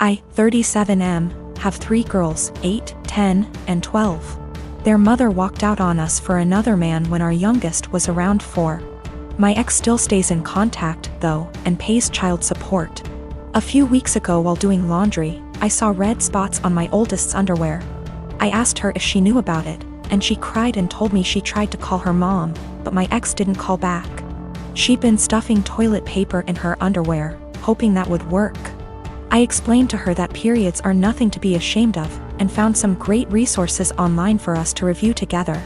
I, 37M, have 3 girls, 8, 10, and 12. Their mother walked out on us for another man when our youngest was around 4. My ex still stays in contact, though, and pays child support. A few weeks ago while doing laundry, I saw red spots on my oldest's underwear. I asked her if she knew about it, and she cried and told me she tried to call her mom, but my ex didn't call back. She'd been stuffing toilet paper in her underwear, hoping that would work. I explained to her that periods are nothing to be ashamed of, and found some great resources online for us to review together.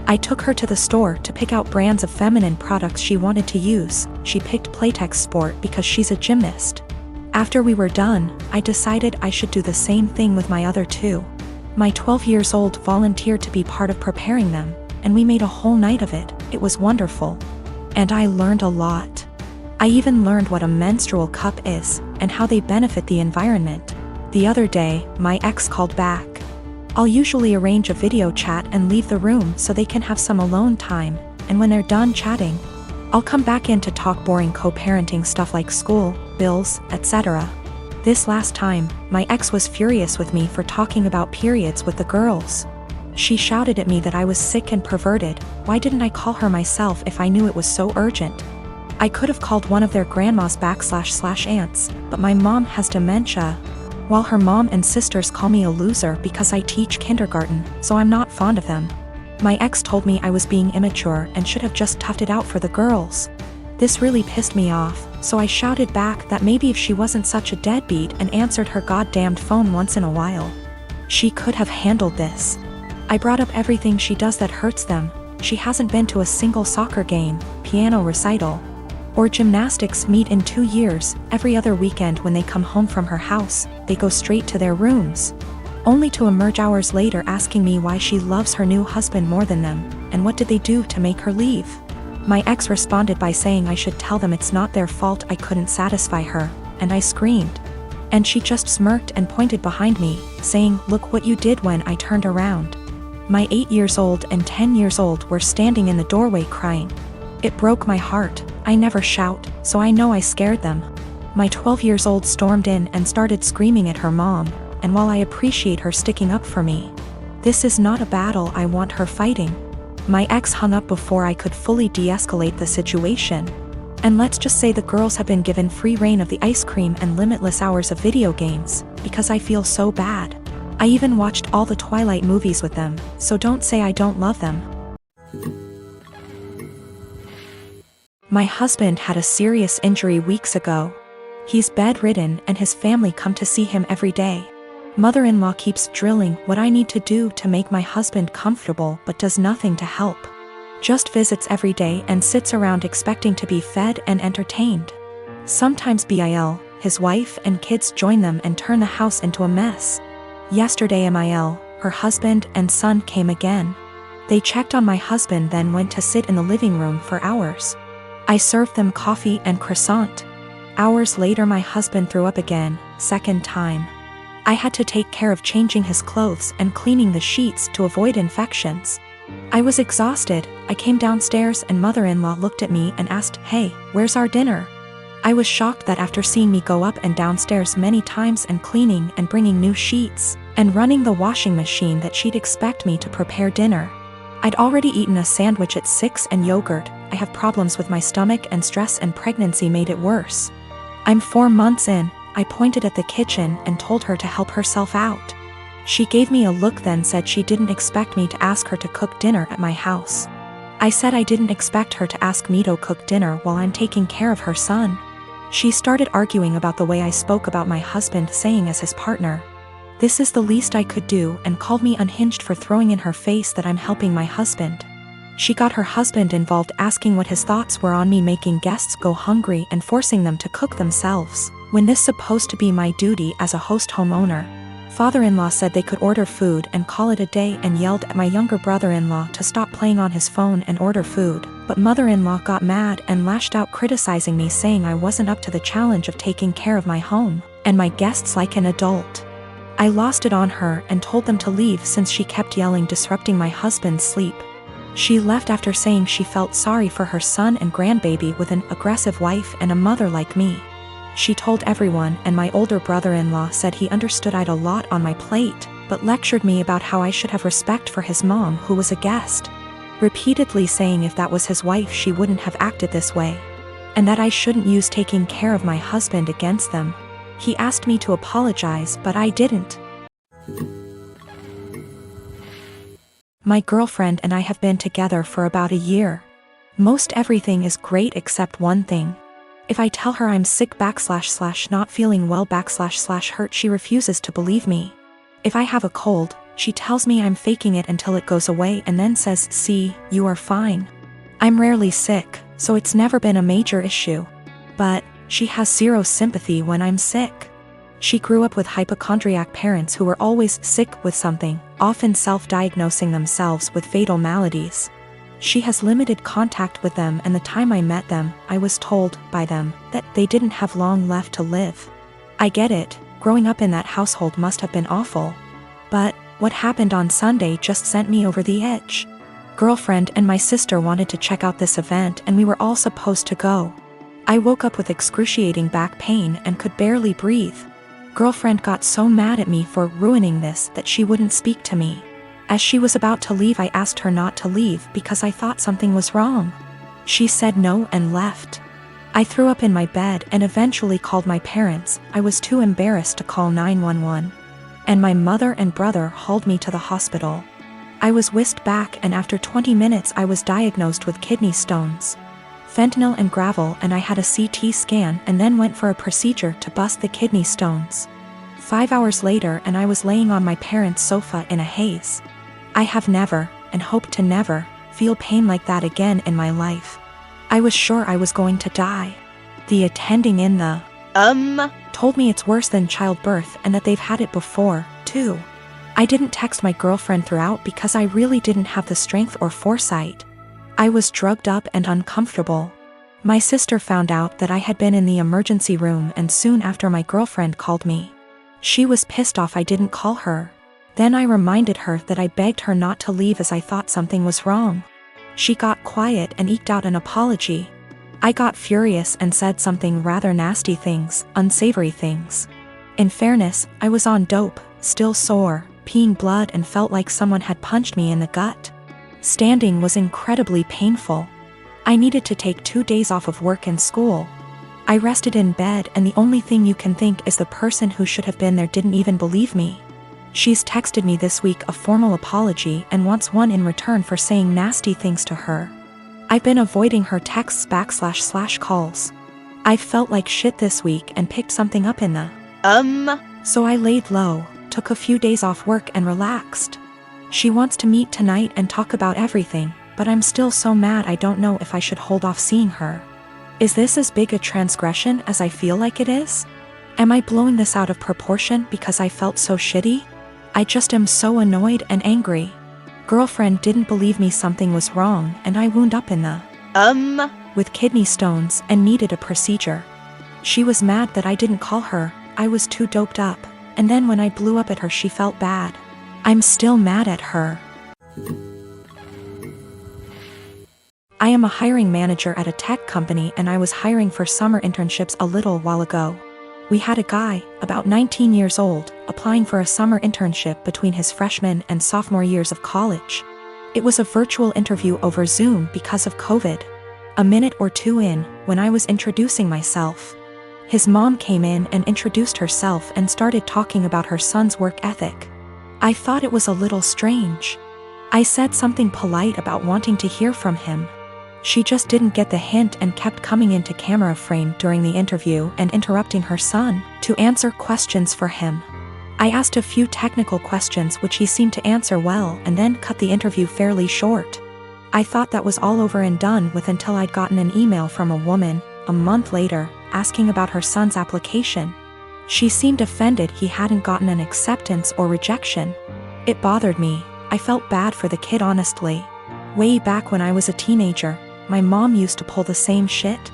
I took her to the store to pick out brands of feminine products she wanted to use. She picked Playtex Sport because she's a gymnast. After we were done, I decided I should do the same thing with my other 2. My 12 years old volunteered to be part of preparing them, and we made a whole night of it. It was wonderful. And I learned a lot. I even learned what a menstrual cup is, and how they benefit the environment. The other day, my ex called back. I'll usually arrange a video chat and leave the room so they can have some alone time, and when they're done chatting, I'll come back in to talk boring co-parenting stuff like school, bills, etc. This last time, my ex was furious with me for talking about periods with the girls. She shouted at me that I was sick and perverted. Why didn't I call her myself if I knew it was so urgent? I could have called one of their grandmas / aunts, but my mom has dementia, while her mom and sisters call me a loser because I teach kindergarten, so I'm not fond of them. My ex told me I was being immature and should have just toughed it out for the girls. This really pissed me off, so I shouted back that maybe if she wasn't such a deadbeat and answered her goddamned phone once in a while, she could have handled this. I brought up everything she does that hurts them. She hasn't been to a single soccer game, piano recital, or gymnastics meet in 2 years. Every other weekend when they come home from her house, they go straight to their rooms, only to emerge hours later asking me why she loves her new husband more than them, and what did they do to make her leave. My ex responded by saying I should tell them it's not their fault I couldn't satisfy her, and I screamed. And she just smirked and pointed behind me, saying, "Look what you did," when I turned around. My 8 years old and 10 years old were standing in the doorway crying. It broke my heart. I never shout, so I know I scared them. My 12 years old stormed in and started screaming at her mom, and while I appreciate her sticking up for me, this is not a battle I want her fighting. My ex hung up before I could fully de-escalate the situation. And let's just say the girls have been given free reign of the ice cream and limitless hours of video games, because I feel so bad. I even watched all the Twilight movies with them, so don't say I don't love them. My husband had a serious injury weeks ago. He's bedridden and his family come to see him every day. Mother-in-law keeps drilling what I need to do to make my husband comfortable but does nothing to help. Just visits every day and sits around expecting to be fed and entertained. Sometimes Bill, his wife and kids join them and turn the house into a mess. Yesterday Emil, her husband and son came again. They checked on my husband then went to sit in the living room for hours. I served them coffee and croissant. Hours later my husband threw up again, second time. I had to take care of changing his clothes and cleaning the sheets to avoid infections. I was exhausted. I came downstairs and mother-in-law looked at me and asked, "Hey, where's our dinner?" I was shocked that after seeing me go up and downstairs many times and cleaning and bringing new sheets and running the washing machine that she'd expect me to prepare dinner. I'd already eaten a sandwich at 6 and yogurt. I have problems with my stomach and stress and pregnancy made it worse. I'm 4 months in. I pointed at the kitchen and told her to help herself out. She gave me a look then said she didn't expect me to ask her to cook dinner at my house. I said I didn't expect her to ask me to cook dinner while I'm taking care of her son. She started arguing about the way I spoke about my husband saying as his partner. This is the least I could do and called me unhinged for throwing in her face that I'm helping my husband. She got her husband involved asking what his thoughts were on me making guests go hungry and forcing them to cook themselves, when this supposed to be my duty as a host homeowner. Father-in-law said they could order food and call it a day and yelled at my younger brother-in-law to stop playing on his phone and order food, but mother-in-law got mad and lashed out criticizing me saying I wasn't up to the challenge of taking care of my home and my guests like an adult. I lost it on her and told them to leave since she kept yelling disrupting my husband's sleep. She left after saying she felt sorry for her son and grandbaby with an aggressive wife and a mother like me. She told everyone, and my older brother-in-law said he understood I'd a lot on my plate, but lectured me about how I should have respect for his mom who was a guest, repeatedly saying if that was his wife she wouldn't have acted this way, and that I shouldn't use taking care of my husband against them. He asked me to apologize, but I didn't. My girlfriend and I have been together for about a year. Most everything is great except one thing. If I tell her I'm sick / not feeling well / hurt, she refuses to believe me. If I have a cold, she tells me I'm faking it until it goes away and then says, "See, you are fine." I'm rarely sick, so it's never been a major issue. But she has zero sympathy when I'm sick. She grew up with hypochondriac parents who were always sick with something, often self-diagnosing themselves with fatal maladies. She has limited contact with them, and the time I met them, I was told by them that they didn't have long left to live. I get it, growing up in that household must have been awful. But what happened on Sunday just sent me over the edge. Girlfriend and my sister wanted to check out this event and we were all supposed to go. I woke up with excruciating back pain and could barely breathe. Girlfriend got so mad at me for ruining this that she wouldn't speak to me. As she was about to leave, I asked her not to leave because I thought something was wrong. She said no and left. I threw up in my bed and eventually called my parents. I was too embarrassed to call 911. And my mother and brother hauled me to the hospital. I was whisked back, and after 20 minutes I was diagnosed with kidney stones, fentanyl and gravel, and I had a CT scan and then went for a procedure to bust the kidney stones. 5 hours later and I was laying on my parents' sofa in a haze. I have never, and hope to never, feel pain like that again in my life. I was sure I was going to die. The attending in the told me it's worse than childbirth and that they've had it before, too. I didn't text my girlfriend throughout because I really didn't have the strength or foresight. I was drugged up and uncomfortable. My sister found out that I had been in the emergency room, and soon after my girlfriend called me. She was pissed off I didn't call her. Then I reminded her that I begged her not to leave as I thought something was wrong. She got quiet and eked out an apology. I got furious and said something rather nasty things, unsavory things. In fairness, I was on dope, still sore, peeing blood, and felt like someone had punched me in the gut. Standing was incredibly painful. I needed to take 2 days off of work and school. I rested in bed, and the only thing you can think is the person who should have been there didn't even believe me. She's texted me this week a formal apology and wants one in return for saying nasty things to her. I've been avoiding her texts / calls. I've felt like shit this week and picked something up in the so I laid low, took a few days off work and relaxed. She wants to meet tonight and talk about everything, but I'm still so mad I don't know if I should hold off seeing her. Is this as big a transgression as I feel like it is? Am I blowing this out of proportion because I felt so shitty? I just am so annoyed and angry. Girlfriend didn't believe me something was wrong, and I wound up in the with kidney stones and needed a procedure. She was mad that I didn't call her. I was too doped up, and then when I blew up at her she felt bad. I'm still mad at her. I am a hiring manager at a tech company, and I was hiring for summer internships a little while ago. We had a guy, about 19 years old, applying for a summer internship between his freshman and sophomore years of college. It was a virtual interview over Zoom because of COVID. A minute or two in, when I was introducing myself, his mom came in and introduced herself and started talking about her son's work ethic. I thought it was a little strange. I said something polite about wanting to hear from him. She just didn't get the hint and kept coming into camera frame during the interview and interrupting her son to answer questions for him. I asked a few technical questions which he seemed to answer well, and then cut the interview fairly short. I thought that was all over and done with until I'd gotten an email from a woman, a month later, asking about her son's application. She seemed offended he hadn't gotten an acceptance or rejection. It bothered me. I felt bad for the kid, honestly. Way back when I was a teenager, my mom used to pull the same shit.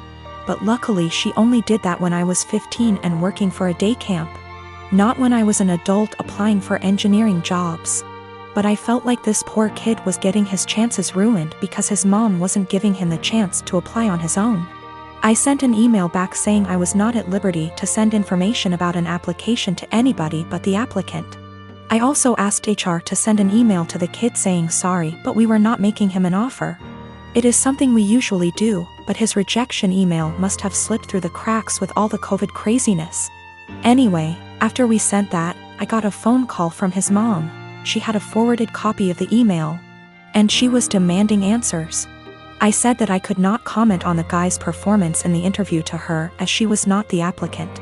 But luckily she only did that when I was 15 and working for a day camp. Not when I was an adult applying for engineering jobs. But I felt like this poor kid was getting his chances ruined because his mom wasn't giving him the chance to apply on his own. I sent an email back saying I was not at liberty to send information about an application to anybody but the applicant. I also asked HR to send an email to the kid saying sorry, but we were not making him an offer. It is something we usually do, but his rejection email must have slipped through the cracks with all the COVID craziness. Anyway, after we sent that, I got a phone call from his mom. She had a forwarded copy of the email, and she was demanding answers. I said that I could not comment on the guy's performance in the interview to her as she was not the applicant.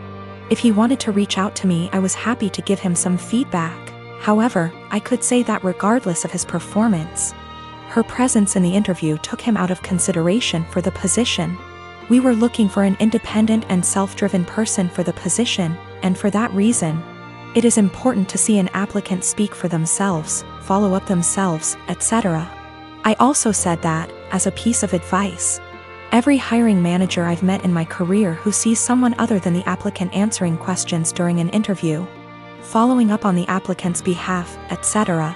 If he wanted to reach out to me, I was happy to give him some feedback. However, I could say that regardless of his performance, her presence in the interview took him out of consideration for the position. We were looking for an independent and self-driven person for the position, and for that reason, it is important to see an applicant speak for themselves, follow up themselves, etc. I also said that, as a piece of advice, every hiring manager I've met in my career who sees someone other than the applicant answering questions during an interview, following up on the applicant's behalf, etc.,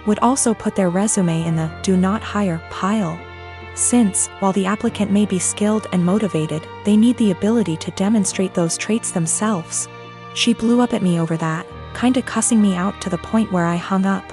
would also put their resume in the do not hire pile. Since, while the applicant may be skilled and motivated, they need the ability to demonstrate those traits themselves. She blew up at me over that, kinda cussing me out to the point where I hung up.